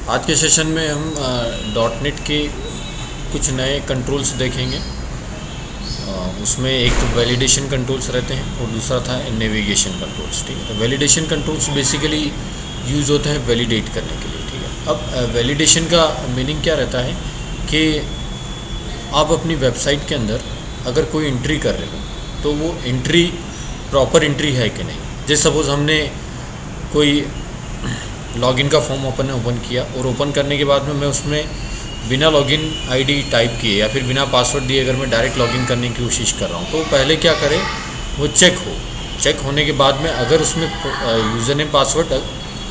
आज के सेशन में हम डॉट नेट के कुछ नए कंट्रोल्स देखेंगे। उसमें एक तो वैलिडेशन कंट्रोल्स रहते हैं और दूसरा था नेविगेशन कंट्रोल्स। ठीक है, तो वैलिडेशन कंट्रोल्स बेसिकली यूज़ होते हैं वैलिडेट करने के लिए। ठीक है, अब वैलिडेशन का मीनिंग क्या रहता है कि आप अपनी वेबसाइट के अंदर अगर कोई एंट्री कर रहे हो तो वो एंट्री प्रॉपर एंट्री है कि नहीं। जैसे सपोज़ हमने कोई लॉगिन का फॉर्म ओपन किया और ओपन करने के बाद में मैं उसमें बिना लॉगिन आईडी टाइप किए या फिर बिना पासवर्ड दिए अगर मैं डायरेक्ट लॉगिन करने की कोशिश कर रहा हूँ तो पहले क्या करें, वो चेक होने के बाद में अगर उसमें यूज़र नेम पासवर्ड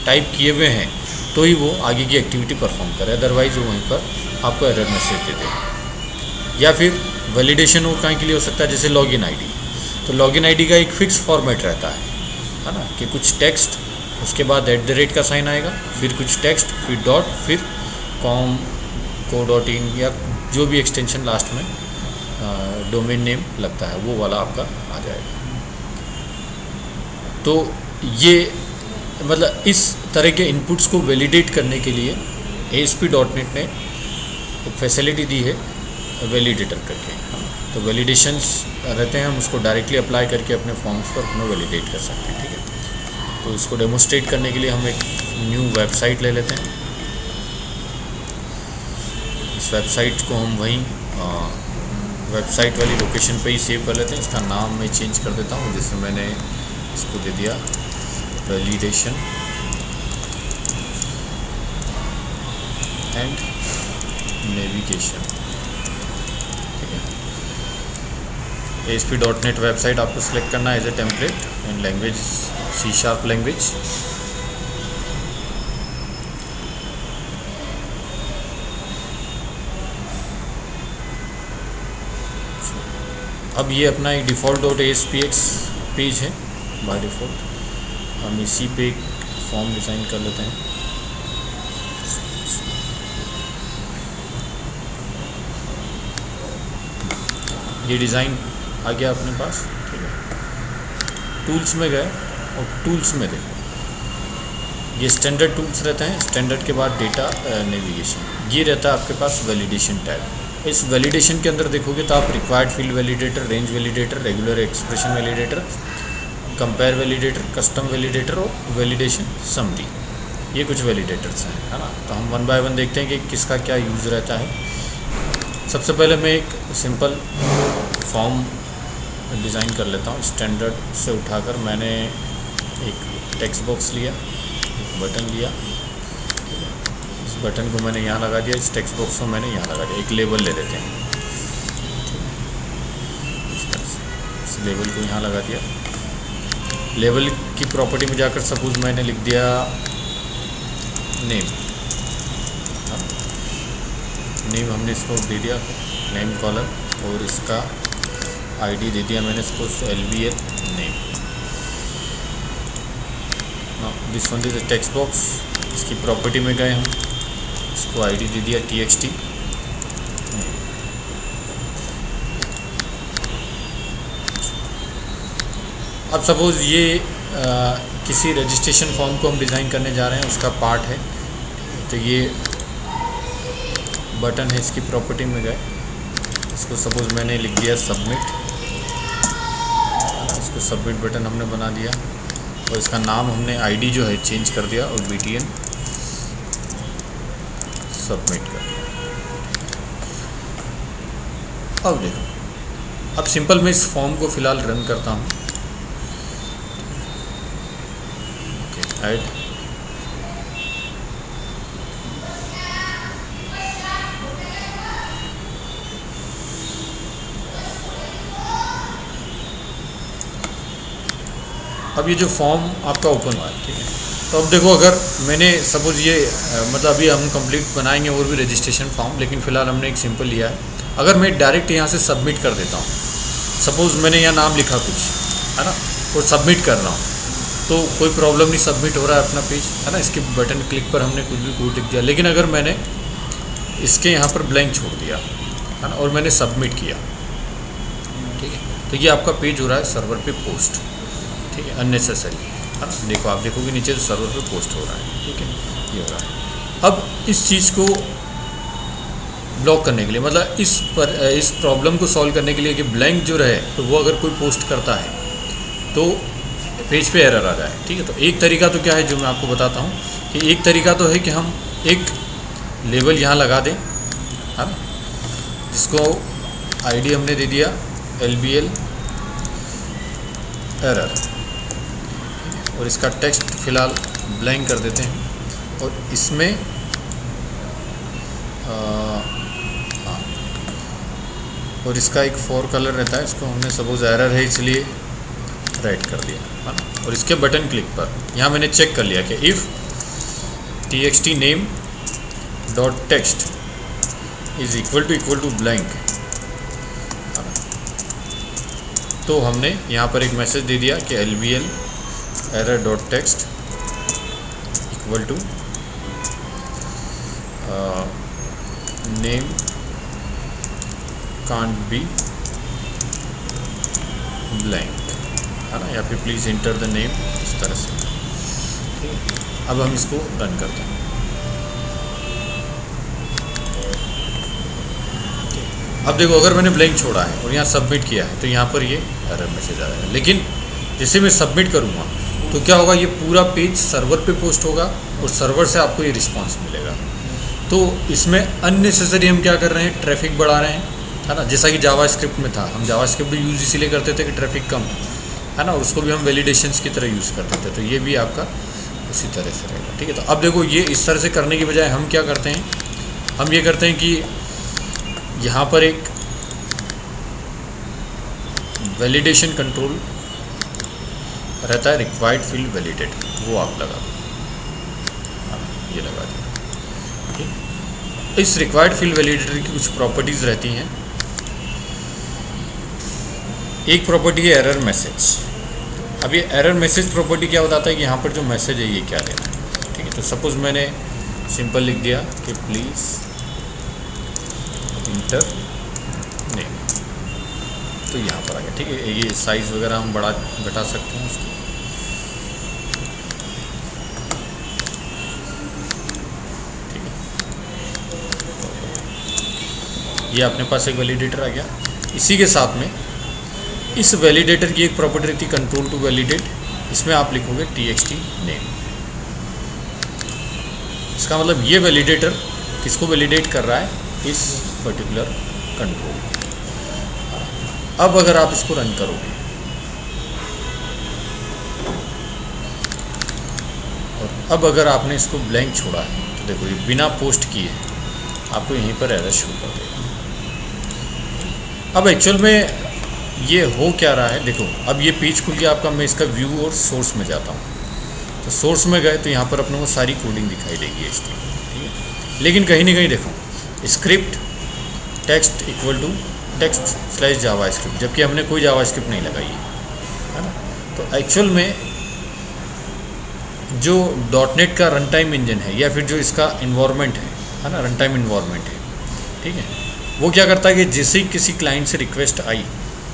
टाइप किए हुए हैं तो ही वो आगे की एक्टिविटी परफॉर्म करे, अदरवाइज़ वो वहीं पर आपको एरर मैसेज दे दे। या फिर वैलिडेशन और कहीं के लिए हो सकता है जैसे लॉगिन आईडी। तो लॉगिन आईडी का एक फिक्स फॉर्मेट रहता है ना, कि कुछ टेक्स्ट उसके बाद @ का साइन आएगा, फिर कुछ टेक्स्ट, फिर डॉट, फिर com.co.in या जो भी एक्सटेंशन लास्ट में डोमेन नेम लगता है वो वाला आपका आ जाएगा। तो ये मतलब इस तरह के इनपुट्स को वैलिडेट करने के लिए ASP.NET ने एक फैसिलिटी दी है वैलिडेटर करके। तो वैलिडेशंस रहते हैं, हम उसको डायरेक्टली अप्लाई करके अपने फॉर्म्स पर अपना वैलिडेट कर सकते हैं। ठीक है, तो इसको डेमोस्ट्रेट करने के लिए हम एक न्यू वेबसाइट ले लेते हैं। इस वेबसाइट को हम वहीं वेबसाइट वाली लोकेशन पे ही सेव कर लेते हैं। इसका नाम मैं चेंज कर देता हूँ, जैसे मैंने इसको दे दिया वैलिडेशन एंड नेविगेशन। ठीक है, ASP.NET वेबसाइट आपको सिलेक्ट करना है as a template and language C# language. अब ये अपना एक default.aspx पेज है बाय डिफ़ॉल्ट। हम इसी पे एक फॉर्म डिज़ाइन कर लेते हैं। ये डिज़ाइन आ गया अपने पास। ठीक है, टूल्स में गए और टूल्स में देखो ये स्टैंडर्ड टूल्स रहते हैं। स्टैंडर्ड के बाद डेटा नेविगेशन, ये रहता है आपके पास वैलिडेशन टैब। इस वैलिडेशन के अंदर देखोगे तो आप required field validator, range validator, regular expression validator, compare validator, custom validator और वैलिडेशन समरी, ये कुछ वैलिडेटर्स हैं, है ना। तो हम 1 बाय 1 देखते हैं कि किसका क्या यूज़ रहता है। सबसे पहले मैं एक सिंपल फॉर्म डिज़ाइन कर लेता हूँ। स्टैंडर्ड से उठाकर मैंने एक टेक्स्ट बॉक्स लिया, एक बटन लिया, इस बटन को मैंने यहाँ लगा दिया, इस टेक्स्ट बॉक्स को मैंने यहाँ लगा दिया। एक लेबल ले लेते हैं, इस लेबल को यहाँ लगा दिया। लेबल की प्रॉपर्टी में जाकर सपोज मैंने लिख दिया नेम। नेम हमने इसको दे दिया नेम कॉलम, और इसका आईडी दे दिया मैंने इसको LBL name. This one is text box. इसकी प्रॉपर्टी में गए हम, इसको आईडी दे दिया TXT। अब सपोज़ ये किसी रजिस्ट्रेशन फॉर्म को हम डिज़ाइन करने जा रहे हैं, उसका पार्ट है। तो ये बटन है, इसकी प्रॉपर्टी में गए, इसको सपोज़ मैंने लिख दिया सबमिट। इसको सबमिट बटन हमने बना दिया और इसका नाम हमने आईडी जो है चेंज कर दिया और BTN सबमिट कर दिया। अब देखो, अब सिंपल मैं इस फॉर्म को फ़िलहाल रन करता हूँ। ऐड अब ये जो फॉर्म आपका ओपन हुआ है। ठीक है, तो अब देखो, अगर मैंने सपोज़ ये मतलब अभी हम कंप्लीट बनाएंगे और भी रजिस्ट्रेशन फॉर्म, लेकिन फ़िलहाल हमने एक सिंपल लिया है। अगर मैं डायरेक्ट यहाँ से सबमिट कर देता हूँ, सपोज़ मैंने यहाँ नाम लिखा कुछ, है ना, और सबमिट कर रहा हूँ, तो कोई प्रॉब्लम नहीं, सबमिट हो रहा है अपना पेज, है ना। इसके बटन क्लिक पर हमने कुछ भी कोड लिख दिया। लेकिन अगर मैंने इसके यहाँ पर ब्लैंक छोड़ दिया, है ना, और मैंने सबमिट किया, ठीक है, तो ये आपका पेज हो रहा है सर्वर पे पोस्ट। ठीक है, अननेसेसरी, है ना। देखो, आप देखोगे नीचे तो सर्वर पे पोस्ट हो रहा है। ठीक है, ये हो रहा है। अब इस चीज़ को ब्लॉक करने के लिए, मतलब इस प्रॉब्लम को सॉल्व करने के लिए कि ब्लैंक जो रहे तो वो अगर कोई पोस्ट करता है तो पेज पे एरर आ जाए, ठीक है। तो एक तरीका तो क्या है जो मैं आपको बताता हूँ कि एक तरीका तो है कि हम एक लेबल यहाँ लगा दें, है ना, जिसको आईडी हमने दे दिया LBL एरर, और इसका टेक्स्ट फ़िलहाल ब्लैंक कर देते हैं। और इसमें और इसका एक फॉर कलर रहता है, इसको हमने सपोज एरर है इसलिए रेड कर दिया, है ना। और इसके बटन क्लिक पर यहाँ मैंने चेक कर लिया कि if txt name dot text is equal to blank, तो हमने यहाँ पर एक मैसेज दे दिया कि LBL error dot text equal to name can't be blank, है ना, या फिर प्लीज़ इंटर द नेम, इस तरह से। अब हम इसको रन करते हैं। अब देखो अगर मैंने ब्लैंक छोड़ा है और यहाँ सबमिट किया है तो यहाँ पर ये एरर मैसेज आ जाएगा, लेकिन जैसे मैं सबमिट करूँगा तो क्या होगा, ये पूरा पेज सर्वर पे पोस्ट होगा और सर्वर से आपको ये रिस्पांस मिलेगा। तो इसमें अननेसेसरी हम क्या कर रहे हैं, ट्रैफिक बढ़ा रहे हैं, है ना। जैसा कि जावास्क्रिप्ट में था, हम जावास्क्रिप्ट भी यूज़ इसीलिए करते थे कि ट्रैफिक कम है ना, उसको भी हम वैलिडेशंस की तरह यूज़ करते थे। तो ये भी आपका उसी तरह से रहेगा, ठीक है। तो अब देखो ये इस तरह से करने की बजाय हम क्या करते हैं, हम ये करते हैं कि यहाँ पर एक वैलिडेशन कंट्रोल रहता है, रिक्वायर्ड फील्ड वैलिडेट, वो आप लगा दो, ये लगा दिया, ठीक। इस रिक्वायर्ड फील्ड वैलिडेटर की कुछ प्रॉपर्टीज़ रहती हैं। एक प्रॉपर्टी है एरर मैसेज। अब ये एरर मैसेज प्रॉपर्टी क्या बताता है कि यहाँ पर जो मैसेज है ये क्या देना है, ठीक है। तो सपोज़ मैंने सिंपल लिख दिया कि प्लीज़ इंटर नेम, तो यहाँ पर आ गया, ठीक है। ये साइज़ वगैरह हम बड़ा घटा सकते हैं उसको, ठीक है। ये अपने पास एक वैलिडेटर आ गया। इसी के साथ में इस वैलिडेटर की एक प्रॉपर्टी रहती है कंट्रोल टू वैलिडेट, इसमें आप लिखोगे txt नेम। इसका मतलब ये वैलिडेटर किसको वैलिडेट कर रहा है, इस पर्टिकुलर कंट्रोल। अब अगर आप इसको रन करोगे और अब अगर आपने इसको ब्लैंक छोड़ा है तो देखो ये बिना पोस्ट किए आपको यहीं पर एरर शो कर देगा। अब एक्चुअल में ये हो क्या रहा है, देखो अब ये पेज खुल गया आपका। मैं इसका व्यू और सोर्स में जाता हूँ, तो सोर्स में गए तो यहाँ पर अपने को सारी कोडिंग दिखाई देगी इसकी, ठीक है। लेकिन कहीं ना कहीं देखो script text equal to text slash JavaScript, जबकि हमने कोई जावास्क्रिप्ट नहीं लगाई है ना। तो एक्चुअल में जो .NET का रन टाइम इंजन है या फिर जो इसका इन्वायरमेंट है ना, रन टाइम इन्वायरमेंट है, ठीक है, वो क्या करता है कि जैसे ही किसी क्लाइंट से रिक्वेस्ट आई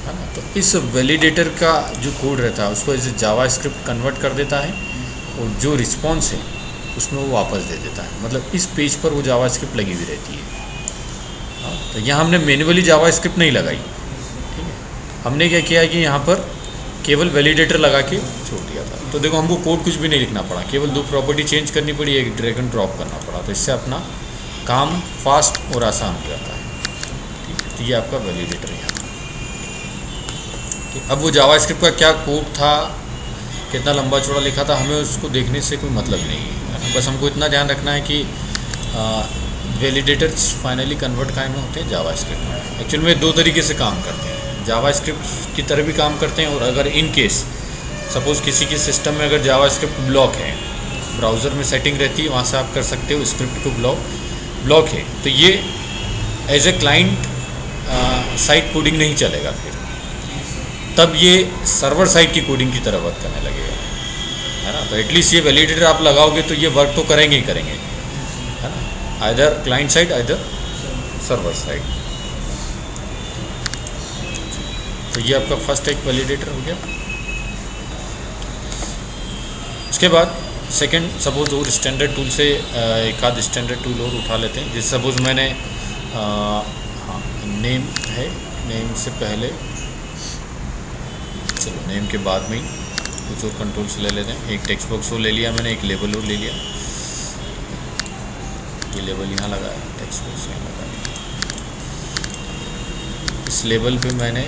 है ना, तो इस वैलिडेटर का जो कोड रहता है उसको एज जावास्क्रिप्ट कन्वर्ट कर देता है और जो रिस्पॉन्स है उसमें वो वापस दे देता है। मतलब इस पेज पर वो जावास्क्रिप्ट लगी हुई रहती है। तो यहाँ हमने मैन्युअली जावास्क्रिप्ट नहीं लगाई, ठीक है। हमने क्या किया कि यहाँ पर केवल वैलिडेटर लगा के छोड़ दिया था। तो देखो हमको कोड कुछ भी नहीं लिखना पड़ा, केवल 2 प्रॉपर्टी चेंज करनी पड़ी, एक ड्रैग एंड ड्रॉप करना पड़ा। तो इससे अपना काम फास्ट और आसान हो जाता है, ठीक है। तो ये आपका वैलिडेटर है। अब वो जावास्क्रिप्ट का क्या कोड था, कितना लंबा चौड़ा लिखा था, हमें उसको देखने से कोई मतलब नहीं है। बस हमको इतना ध्यान रखना है कि वैलिडेटर्स फाइनली कन्वर्ट काइंड में होते हैं जावास्क्रिप्ट में। एक्चुअल में 2 तरीके से काम करते हैं, जावास्क्रिप्ट की तरह भी काम करते हैं। और अगर इन केस सपोज़ किसी के सिस्टम में अगर जावास्क्रिप्ट ब्लॉक है, ब्राउज़र में सेटिंग रहती है, वहाँ से आप कर सकते हो स्क्रिप्ट को ब्लॉक है, तो ये as a client side coding नहीं चलेगा। फिर तब ये सर्वर साइड की कोडिंग की तरह वर्क करने लगेगा, है ना। तो एटलीस्ट ये वैलिडेटर आप लगाओगे तो ये वर्क तो करेंगे ही करेंगे, है ना, either client side either server side. तो ये आपका फर्स्ट एक वैलिडेटर हो गया। उसके बाद सेकंड, सपोज और स्टैंडर्ड टूल से एक आध स्टैंडर्ड टूल और उठा लेते हैं। जैसे सपोज मैंने हाँ, नेम है, नेम से पहले, चलो नेम के बाद में ही कुछ और कंट्रोल्स ले लेते हैं। एक टेक्स्ट बॉक्स और ले लिया मैंने, एक लेबल और ले लिया। ये लेबल यहाँ लगाया, टेक्स्ट बॉक्स यहाँ लगाया। इस लेबल पे मैंने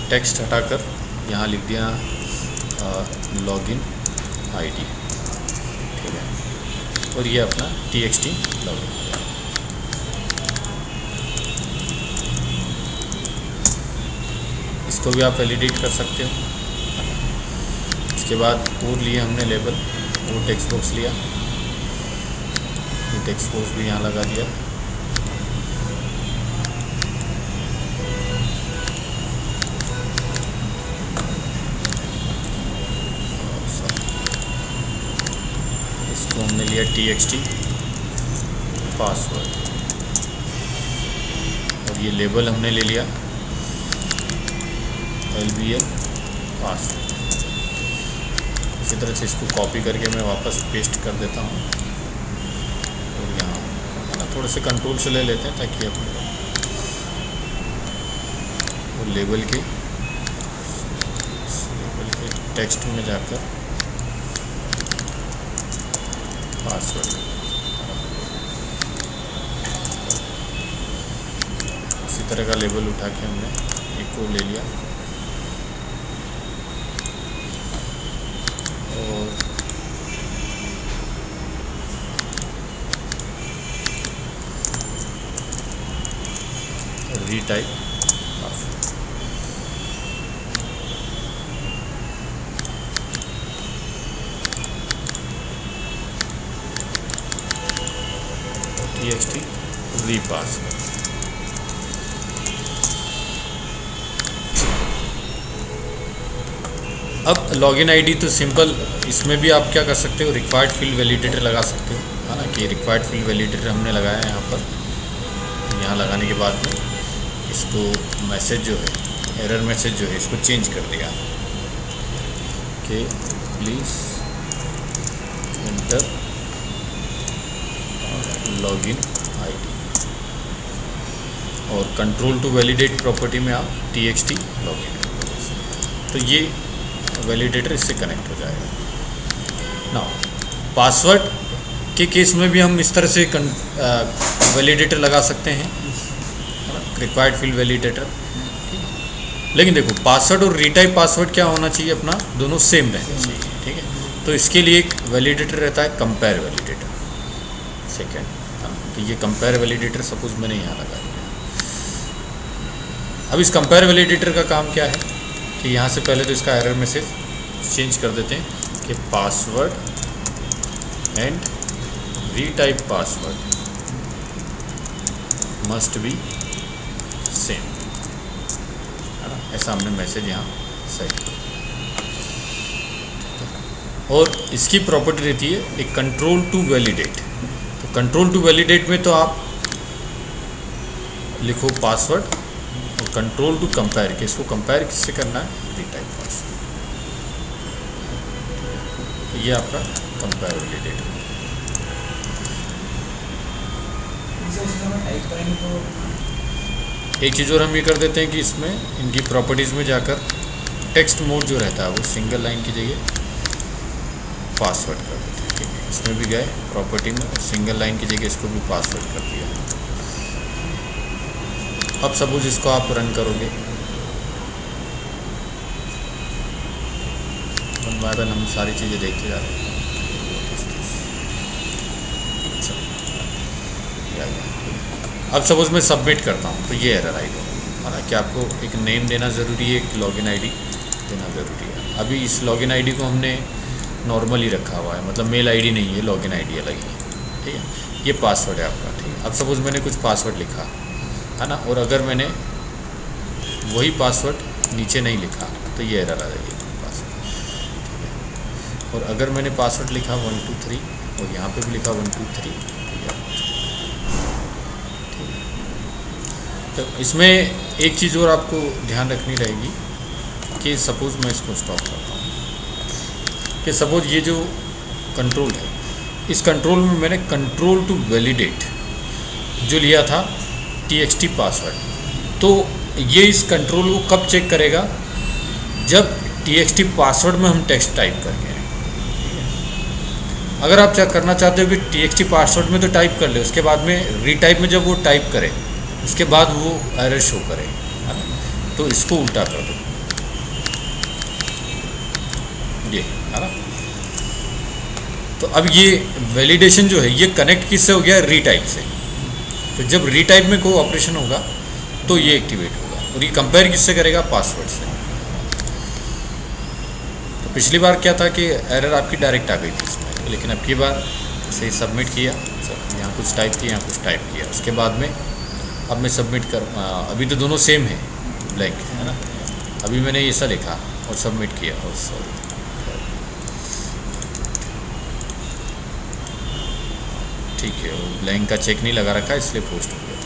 टेक्स्ट हटाकर यहाँ लिख दिया लॉगिन आईडी, ठीक है। और ये अपना txt लॉगिन हो गया। इसको भी आप वैलिडेट कर सकते हो। इसके बाद और लिए हमने लेबल, वो टेक्स्ट बॉक्स लिया, ये टेक्स्ट बॉक्स भी यहाँ लगा दिया। इसको हमने लिया txt पासवर्ड, और ये लेबल हमने ले लिया lbl पासवर्ड। इसी तरह से इसको कॉपी करके मैं वापस पेस्ट कर देता हूँ, और यहाँ है ना थोड़े से कंट्रोल से ले लेते हैं ताकि अपने वो लेबल के टेक्स्ट में जाकर पासवर्ड, इसी तरह का लेबल उठा के हमने एक को ले लिया, और रीटाइप पासवर्ड। txt रीपासवर्ड। अब लॉगिन आईडी तो सिंपल, इसमें भी आप क्या कर सकते हो, रिक्वायर्ड फील्ड वैलिडेटर लगा सकते हो, है ना। कि रिक्वायर्ड फील्ड वैलिडेटर हमने लगाया है यहाँ पर। यहाँ लगाने के बाद में इसको मैसेज जो है, एरर मैसेज जो है, इसको चेंज कर दिया कि प्लीज़ एंटर लॉगिन आईडी, और कंट्रोल टू वैलिडेट प्रॉपर्टी में आप txt लॉगिन, तो ये वैलिडेटर इससे कनेक्ट हो जाएगा ना। पासवर्ड के केस में भी हम इस तरह से वैलिडेटर लगा सकते हैं, रिक्वायर्ड फील्ड वैलिडेटर। लेकिन देखो पासवर्ड और रीटाइप पासवर्ड क्या होना चाहिए, अपना दोनों सेम रहना चाहिए, ठीक है। तो इसके लिए एक वैलिडेटर रहता है कंपेयर वैलिडेटर, सेकेंड। तो ये कंपेयर वैलिडेटर सपोज मैंने यहाँ लगा दिया। अब इस कंपेयर वैलिडेटर का काम क्या है कि यहाँ से पहले तो इसका एरर मैसेज चेंज कर देते हैं कि password and retype password must be same, है ना। ऐसा हमने मैसेज यहाँ सेट किया। और इसकी प्रॉपर्टी रहती है एक कंट्रोल टू वैलिडेट। तो कंट्रोल टू वैलिडेट में तो आप लिखो पासवर्ड, और कंट्रोल टू कंपेयर के, इसको कंपेयर किससे करना है, रीटाइप पासवर्ड। ये आपका कंपेयर वैलिडेट है। एक चीज़ और हम ये कर देते हैं कि इसमें इनकी प्रॉपर्टीज़ में जाकर टेक्स्ट मोड जो रहता है वो सिंगल लाइन की जगह पासवर्ड कर देते हैं, ठीक है। इसमें भी गए प्रॉपर्टी में सिंगल लाइन की जगह इसको भी पासवर्ड कर दिया। अब सपोज इसको आप रन करोगे, वन बाय वन हम सारी चीज़ें देखते जा रहे हैं। अब सपोज मैं सबमिट करता हूँ तो ये एरर आएगा, हालांकि आपको एक नेम देना ज़रूरी है, एक लॉगिन आईडी देना ज़रूरी है। अभी इस लॉगिन आईडी को हमने नॉर्मली रखा हुआ है, मतलब मेल आईडी नहीं है, लॉगिन आईडी अलग है, ठीक है। ये पासवर्ड है आपका, ठीक है। अब सपोज मैंने कुछ पासवर्ड लिखा, है ना, और अगर मैंने वही पासवर्ड नीचे नहीं लिखा तो ये एरर आ जाएगी पासवर्ड, ठीक है। और अगर मैंने पासवर्ड लिखा 1 2 3 और यहाँ पे भी लिखा 1 2 3, तो इसमें एक चीज़ और आपको ध्यान रखनी रहेगी कि सपोज़ मैं इसको स्टॉप करता हूँ, कि सपोज ये जो कंट्रोल है, इस कंट्रोल में मैंने कंट्रोल टू वैलिडेट जो लिया था txt पासवर्ड, तो ये इस कंट्रोल को कब चेक करेगा, जब txt पासवर्ड में हम टेक्स्ट टाइप करके हैं। अगर आप चेक करना चाहते हो कि txt पासवर्ड में तो टाइप कर ले, उसके बाद में रीटाइप में जब वो टाइप करे उसके बाद वो एरर शो करे, है ना, तो इसको उल्टा कर दो, ये है ना। तो अब ये वैलिडेशन जो है ये कनेक्ट किससे हो गया, रीटाइप से। तो जब रीटाइप में कोई ऑपरेशन होगा तो ये एक्टिवेट होगा, और ये कंपेयर किससे करेगा, पासवर्ड से। तो पिछली बार क्या था कि एरर आपकी डायरेक्ट आ गई थी इसमें, लेकिन अब की बार से सबमिट किया, यहाँ कुछ टाइप किया, यहाँ कुछ टाइप किया, उसके बाद में अब मैं सबमिट कर, अभी तो दोनों सेम है, ब्लैंक है ना, अभी मैंने ये सा लिखा और सबमिट किया, और सॉरी ठीक है, वो ब्लैंक का चेक नहीं लगा रखा इसलिए पोस्ट हो गया।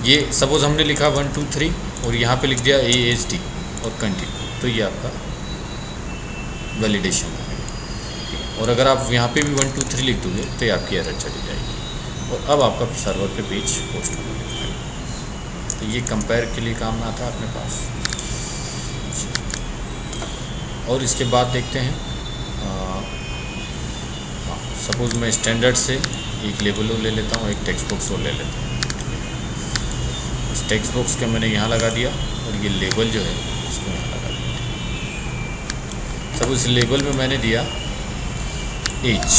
ये सपोज हमने लिखा 1 2 3 और यहाँ पे लिख दिया ASD और कंटिन्यू, तो ये आपका वैलिडेशन है। और अगर आप यहाँ पे भी 1 2 3 लिख दोगे तो ये आपकी एरर चली जाएगी, और अब आपका सर्वर पे पेज पोस्ट हो गया। तो ये कंपेयर के लिए काम आता है अपने पास। और इसके बाद देखते हैं, सपोज़ मैं स्टैंडर्ड से एक लेबल ले लेता हूँ, एक टेक्स्ट बॉक्स और ले लेता हूँ। इस टेक्स्ट बॉक्स के मैंने यहाँ लगा दिया, और ये लेबल जो है इसको यहाँ लगा दिया। सपोज इस लेबल में मैंने दिया एज,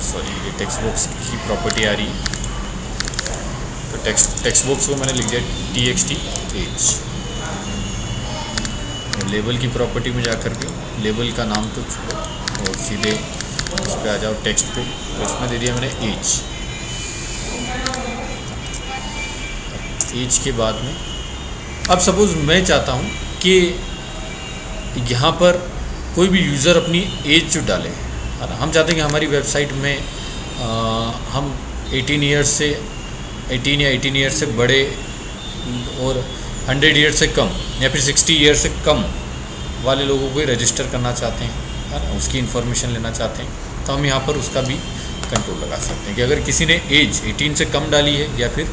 सॉरी ये टेक्स्ट बॉक्स की प्रॉपर्टी आ रही है, तो टेक्स्ट बॉक्स को मैंने लिख दिया txt एज। लेबल की प्रॉपर्टी में जाकर के लेबल का नाम तो छोड़ो और सीधे इस पे आ जाओ टेक्स्ट पे, तो इसमें दे दिया मैंने एज। एज के बाद में अब सपोज़ मैं चाहता हूँ कि यहाँ पर कोई भी यूज़र अपनी एज जो डाले, है ना, हम चाहते हैं कि हमारी वेबसाइट में हम 18 ईयर्स से 18 या 18 ईयर्स से बड़े और 100 ईयर्स से कम या फिर 60 ईयर्स से कम वाले लोगों को रजिस्टर करना चाहते हैं, है ना, उसकी इन्फॉर्मेशन लेना चाहते हैं, तो हम यहाँ पर उसका भी कंट्रोल लगा सकते हैं कि अगर किसी ने एज 18 से कम डाली है या फिर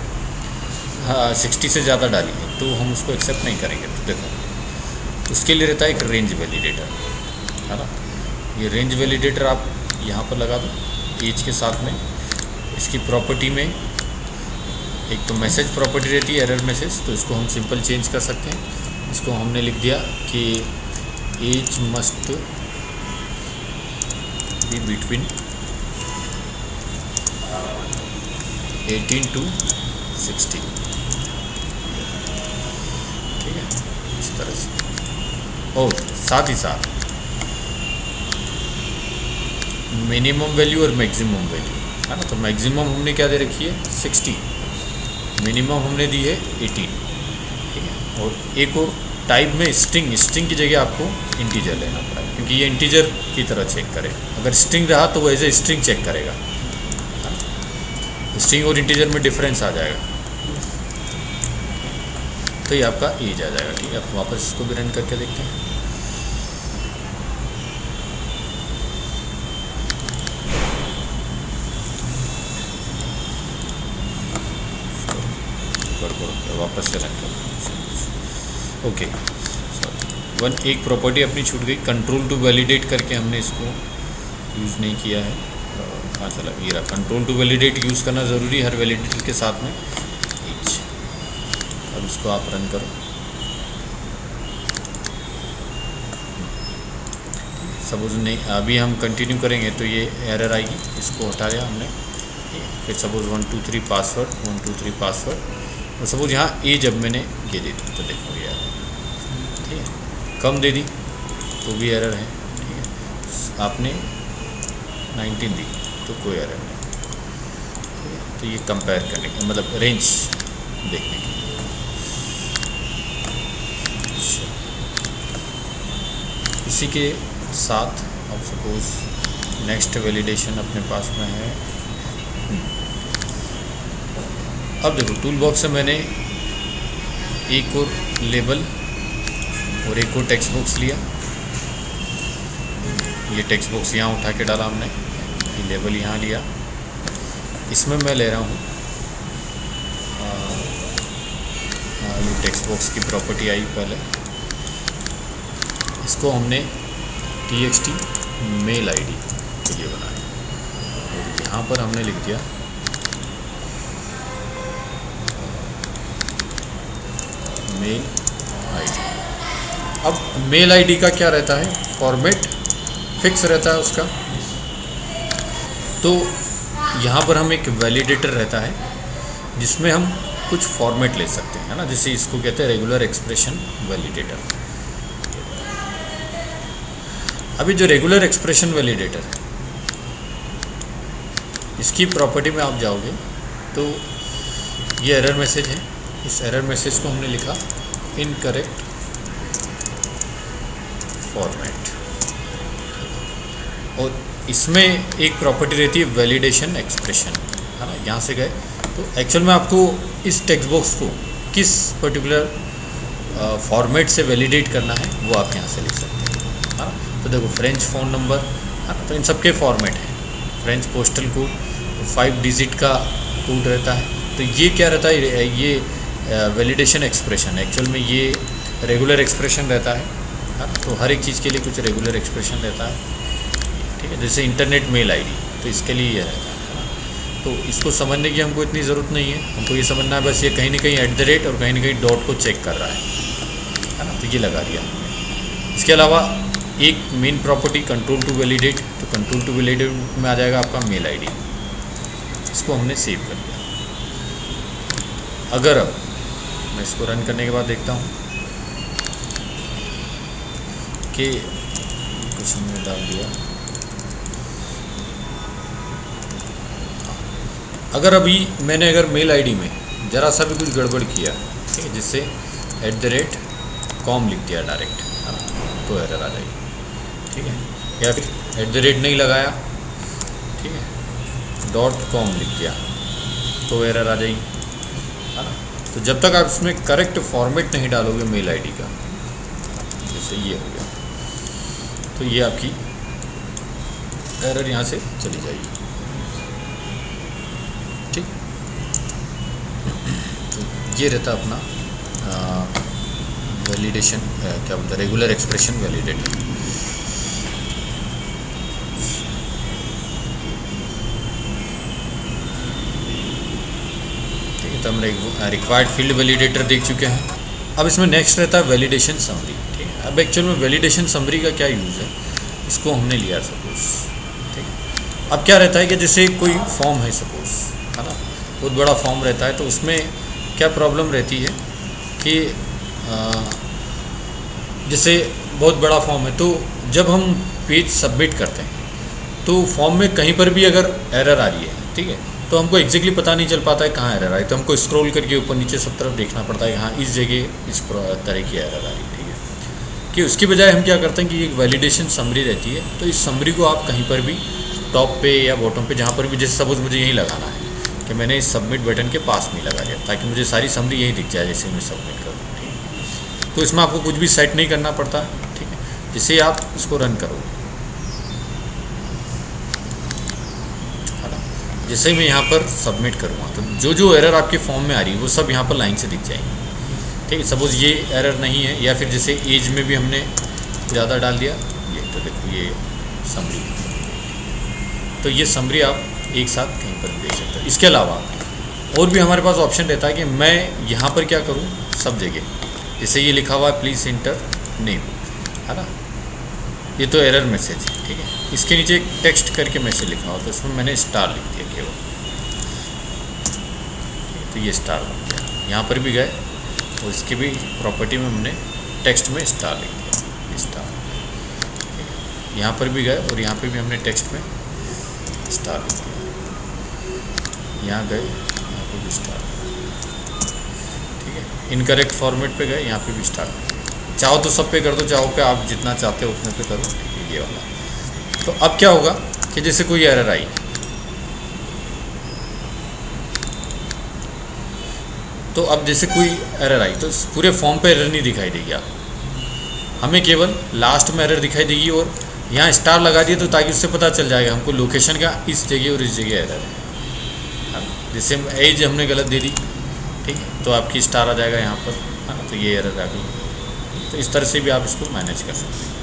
60 से ज़्यादा डाली है तो हम उसको एक्सेप्ट नहीं करेंगे। तो देखो उसके लिए रहता है एक रेंज वैलिडेटर, है ना। ये रेंज वैलिडेटर आप यहाँ पर लगा दो एज के साथ में। इसकी प्रॉपर्टी में एक तो मैसेज प्रॉपर्टी रहती है, एरर मैसेज, तो इसको हम सिंपल चेंज कर सकते हैं। इसको हमने लिख दिया कि age must be between 18 to 60, ठीक है, इस तरह से। और साथ ही साथ मिनिमम वैल्यू और मैक्सिमम वैल्यू, है ना। तो मैक्सिमम हमने क्या दे रखी है 60, मिनिमम हमने दी है 18, ठीक है। और एक और टाइप में स्ट्रिंग की जगह आपको इंटीजर लेना पड़ेगा, क्योंकि ये इंटीजर की तरह चेक करे। अगर स्ट्रिंग रहा तो वो एज ए स्ट्रिंग चेक करेगा, स्ट्रिंग और इंटीजर में डिफरेंस आ जाएगा, तो ये आपका एज आ जाएगा, ठीक है। आप वापस इसको भी रन करके देखते हैं। वापस से रन कर, ओके। एक प्रॉपर्टी अपनी छूट गई, कंट्रोल टू वैलिडेट करके हमने इसको यूज़ नहीं किया है। हाँ चला, ये रहा, कंट्रोल टू वैलिडेट यूज़ करना ज़रूरी है हर वैलिडेटर के साथ में एज। अब इसको आप रन करो, सपोज नहीं, अभी हम कंटिन्यू करेंगे तो ये एरर आएगी, इसको हटाया हमने। फिर सपोज 1 2 3 पासवर्ड, 1 2 3 पासवर्ड, और सपोज यहाँ एज अब मैंने ये दे दी, तो देखो ये एरर, ठीक है। कम दे दी तो भी एरर है, ठीक है। आपने 19 दी तो कोई एरर नहीं, ठीक है। तो ये कंपेयर करने के मतलब रेंज देखने के लिए। इसी के साथ अब सपोज नेक्स्ट वैलिडेशन अपने पास में है। अब देखो टूल बॉक्स से मैंने एक और लेबल और एक और टेक्स्ट बॉक्स लिया, ये टेक्स्ट बॉक्स यहाँ उठा के डाला हमने, ये लेबल यहाँ लिया, इसमें मैं ले रहा हूँ ये टेक्स्ट बॉक्स की प्रॉपर्टी आई पहले, इसको हमने txt मेल आईडी के लिए बनाया, और यहाँ पर हमने लिख दिया मेल आईडी। अब मेल आईडी का क्या रहता है, फॉर्मेट फिक्स रहता है उसका। तो यहाँ पर हम एक वैलिडेटर रहता है जिसमें हम कुछ फॉर्मेट ले सकते हैं, है ना, जिसे इसको कहते हैं रेगुलर एक्सप्रेशन वैलिडेटर। अभी जो रेगुलर एक्सप्रेशन वैलिडेटर है, इसकी प्रॉपर्टी में आप जाओगे तो ये एरर मैसेज है, इस एरर मैसेज को हमने लिखा इनकरेक्ट फॉर्मेट, और इसमें एक प्रॉपर्टी रहती है वैलिडेशन एक्सप्रेशन, है ना। यहाँ से गए तो एक्चुअल में आपको इस टेक्स्ट बॉक्स को किस पर्टिकुलर फॉर्मेट से वैलिडेट करना है वो आप यहाँ से लिख सकते हैं, है ना। तो देखो फ्रेंच फ़ोन नंबर, है ना, तो इन सबके फॉर्मेट हैं, फ्रेंच पोस्टल कोड 5 डिजिट का कोड रहता है, तो ये क्या रहता है, ये वैलिडेशन एक्सप्रेशन, एक्चुअल में ये रेगुलर एक्सप्रेशन रहता है, तो हर एक चीज़ के लिए कुछ रेगुलर एक्सप्रेशन रहता है, ठीक है। जैसे इंटरनेट मेल आईडी, तो इसके लिए ये रहता है ना। तो इसको समझने की हमको इतनी ज़रूरत नहीं है, हमको ये समझना है बस ये कहीं ना कहीं @ और कहीं ना कहीं डॉट को चेक कर रहा है ना, तो ये लगा दिया हमने। इसके अलावा एक main property control to validate, तो कंट्रोल टू वैलिडेट में आ जाएगा आपका मेल आईडी, इसको हमने सेव कर दिया। अगर अब मैं इसको रन करने के बाद देखता हूँ कि कुछ हमने डाल दिया, अगर अभी मैंने अगर मेल आईडी में ज़रा सा भी कुछ गड़बड़ किया, ठीक है, जिससे @com लिख दिया डायरेक्ट, है ना, तो एरर आ जाएगी, ठीक है। या फिर @ नहीं लगाया, ठीक है, .com लिख दिया तो एरर आ जाएगी, है ना। तो जब तक आप इसमें करेक्ट फॉर्मेट नहीं डालोगे मेल आईडी का, जैसे ये हो गया, तो ये आपकी एरर यहाँ से चली जाएगी, ठीक। तो ये रहता अपना वैलिडेशन, क्या बोलते हैं, रेगुलर एक्सप्रेशन वैलिडेटर। ठीक है, तो हम रिक्वायर्ड फील्ड वैलिडेटर देख चुके हैं। अब इसमें नेक्स्ट रहता है वैलिडेशन समरी, ठीक है। अब एक्चुअल में वैलिडेशन समरी का क्या यूज़ है, इसको हमने लिया सपोज, ठीक है। अब क्या रहता है कि जैसे कोई फॉर्म है सपोज, है ना, बहुत बड़ा फॉर्म रहता है, तो उसमें क्या प्रॉब्लम रहती है कि जैसे बहुत बड़ा फॉर्म है, तो जब हम पेज सबमिट करते हैं तो फॉर्म में कहीं पर भी अगर एरर आ रही है, ठीक है, तो हमको एग्जैक्टली पता नहीं चल पाता है कहाँ एरर आई, तो हमको स्क्रॉल करके ऊपर नीचे सब तरफ देखना पड़ता है, हाँ इस जगह इस तरह की एरर आ रही है, ठीक है। कि उसकी बजाय हम क्या करते हैं कि एक वैलिडेशन समरी रहती है, तो इस समरी को आप कहीं पर भी टॉप पे या बॉटम पे, जहाँ पर भी, जैसे सपोज मुझे यहीं लगाना है कि मैंने इस सबमिट बटन के पास में लगा दिया, ताकि मुझे सारी समरी यहीं दिख जाए जैसे मैं सबमिट करूँ, ठीक है। तो इसमें आपको कुछ भी सेट नहीं करना पड़ता, ठीक है, जिससे आप इसको रन करोगे, है ना। जैसे ही मैं यहाँ पर सबमिट करूँगा तो जो जो एरर आपके फॉर्म में आ रही है वो सब यहाँ पर लाइन से दिख जाएंगी, ठीक है। सपोज़ ये एरर नहीं है, या फिर जैसे एज में भी हमने ज़्यादा डाल दिया, ये तो देखो ये समरी, तो ये समरी आप एक साथ कहीं पर भी देख सकते हो। इसके अलावा और भी हमारे पास ऑप्शन रहता है कि मैं यहाँ पर क्या करूँ, सब जगह जैसे ये लिखा हुआ है प्लीज़ इंटर नेम, है ना, ये तो एरर मैसेज है, ठीक है। इसके नीचे एक टेक्स्ट करके मैसेज लिखा हुआ, तो इसमें मैंने स्टार लिख दिया केवल, तो ये स्टार बन गया। यहाँ पर भी गए तो इसकी भी प्रॉपर्टी में हमने टेक्स्ट में स्टार लिख दिया, स्टार, ठीक है। यहाँ पर भी गए और यहाँ पर भी हमने टेक्स्ट में स्टार लिख दिया, यहाँ गए यहाँ पे भी स्टार, ठीक है। इनकरेक्ट फॉर्मेट पे गए, यहाँ पे भी स्टार, चाहो तो सब पे कर दो, चाहो पे आप जितना चाहते हो उतने पे करो, ठीक है, ये वाला। तो अब क्या होगा कि जैसे कोई एरर आई, तो अब जैसे कोई एरर आई तो पूरे फॉर्म पे एरर नहीं दिखाई देगी, आप हमें केवल लास्ट में एरर दिखाई देगी, और यहाँ स्टार लगा दिए तो ताकि उससे पता चल जाएगा हमको लोकेशन का इस जगह और इस जगह एरर है। जैसे एज हमने गलत दे दी, ठीक है, तो आपकी स्टार आ जाएगा यहाँ पर, है ना, तो ये एरर आ गई। तो इस तरह से भी आप इसको मैनेज कर सकते हैं।